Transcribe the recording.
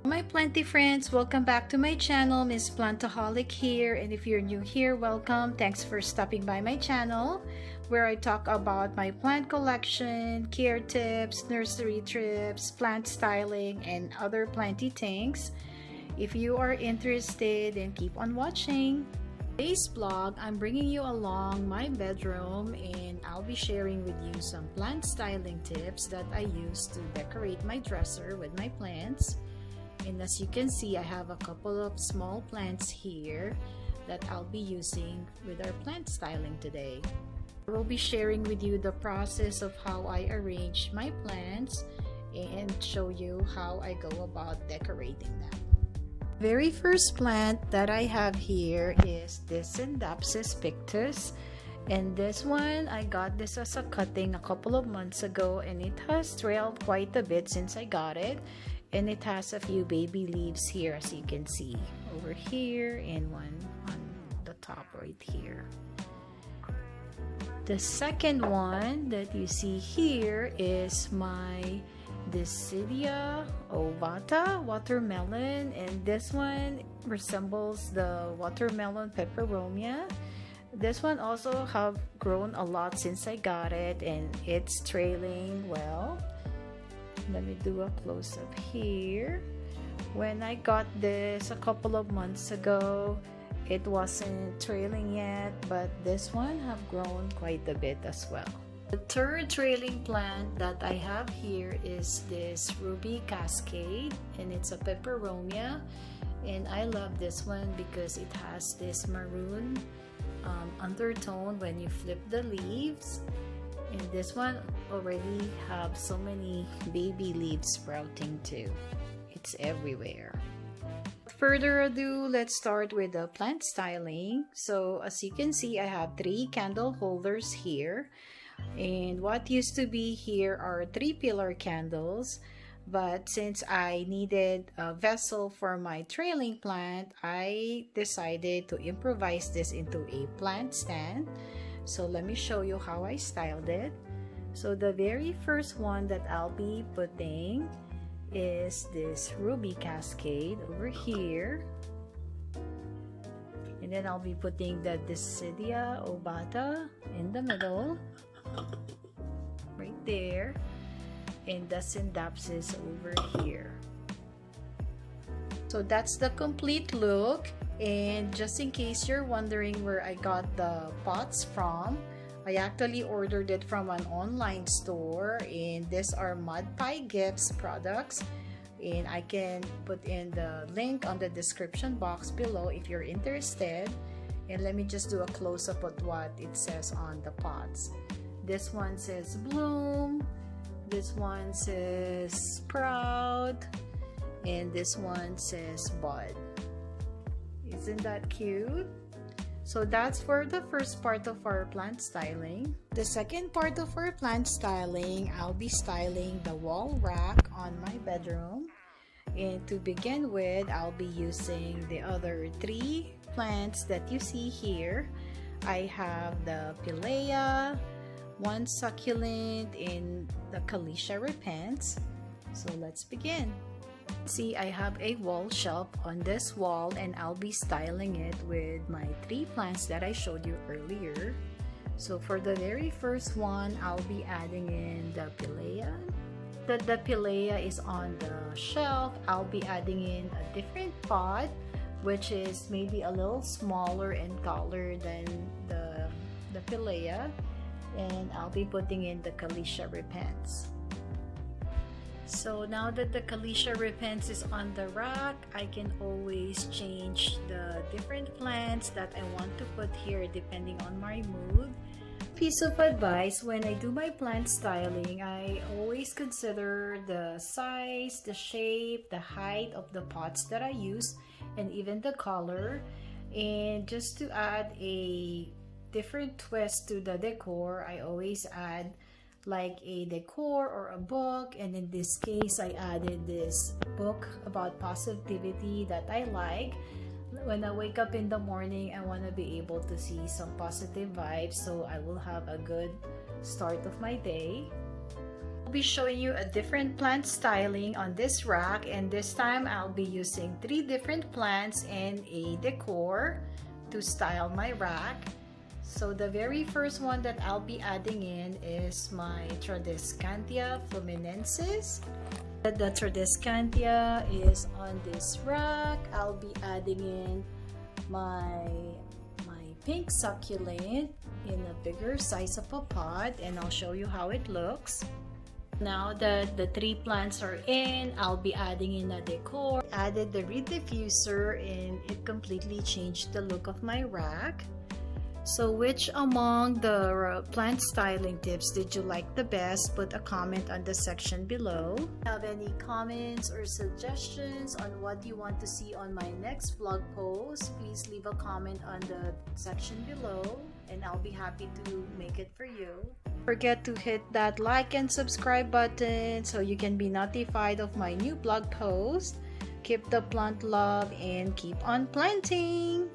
My planty friends, welcome back to my channel. Miss Plantaholic here, and if you're new here, welcome. Thanks for stopping by my channel where I talk about my plant collection, care tips, nursery trips, plant styling, and other planty things. If you are interested, then keep on watching. Today's vlog, I'm bringing you along my bedroom, and I'll be sharing with you some plant styling tips that I use to decorate my dresser with my plants. And as you can see, I have a couple of small plants here that I'll be using with our plant styling today. I will be sharing with you the process of how I arrange my plants and show you how I go about decorating them. Very first plant that I have here is this Scindapsus pictus, and this one I got this as a cutting a couple of months ago, and it has trailed quite a bit since I got it, and it has a few baby leaves here, as you can see over here, and one on the top right here. The second one that you see here is my Decidia ovata watermelon, and this one resembles the watermelon peperomia. This one also have grown a lot since I got it, and it's trailing well. Let me do a close-up here. When I got this a couple of months ago, it wasn't trailing yet, but this one have grown quite a bit as well. The third trailing plant that I have here is this Ruby Cascade, and it's a peperomia, and I love this one because it has this maroon undertone when you flip the leaves, and this one already have so many baby leaves sprouting too. It's everywhere. Further ado, let's start with the plant styling. So as you can see, I have 3 candle holders here. And what used to be here are 3 pillar candles, but since I needed a vessel for my trailing plant, I decided to improvise this into a plant stand. So let me show you how I styled it. So the very first one that I'll be putting is this Ruby Cascade over here, and then I'll be putting the Decidia ovata in the middle right there, and the Scindapsus over here. So that's the complete look. And just in case you're wondering where I got the pots from, I actually ordered it from an online store, and these are Mud Pie Gifts products, and I can put in the link on the description box below if you're interested. And let me just do a close-up of what it says on the pots. This one says bloom, this one says sprout, and this one says bud. Isn't that cute? So that's for the first part of our plant styling. The second part of our plant styling, I'll be styling the wall rack on my bedroom. And to begin with, I'll be using the other 3 plants that you see here. I have the Pilea, one succulent, and the Calicia repens. So let's begin. See, I have a wall shelf on this wall, and I'll be styling it with my 3 plants that I showed you earlier. So for the very first one, I'll be adding in the Pilea. The Pilea is on the shelf. I'll be adding in a different pot, which is maybe a little smaller and taller than the Pilea, and I'll be putting in the Calicia repens. So now that the Calicia repens is on the rack, I can always change the different plants that I want to put here depending on my mood. Piece of advice: when I do my plant styling, I always consider the size, the shape, the height of the pots that I use, and even the color. And just to add a different twist to the decor, I always add like a decor or a book, and in this case I added this book about positivity that I like. When I wake up in the morning, I want to be able to see some positive vibes, so I will have a good start of my day. I'll be showing you a different plant styling on this rack, and this time I'll be using 3 different plants and a decor to style my rack. So the very first one that I'll be adding in is my Tradescantia fluminensis. The Tradescantia is on this rack. I'll be adding in my pink succulent in a bigger size of a pot, and I'll show you how it looks. Now that the 3 plants are in, I'll be adding in a decor. Added the reed diffuser and it completely changed the look of my rack. So which among the plant styling tips did you like the best? Put a comment on the section below. If you have any comments or suggestions on what you want to see on my next vlog post, please leave a comment on the section below and I'll be happy to make it for you. Don't forget to hit that like and subscribe button so you can be notified of my new blog post. Keep the plant love and keep on planting!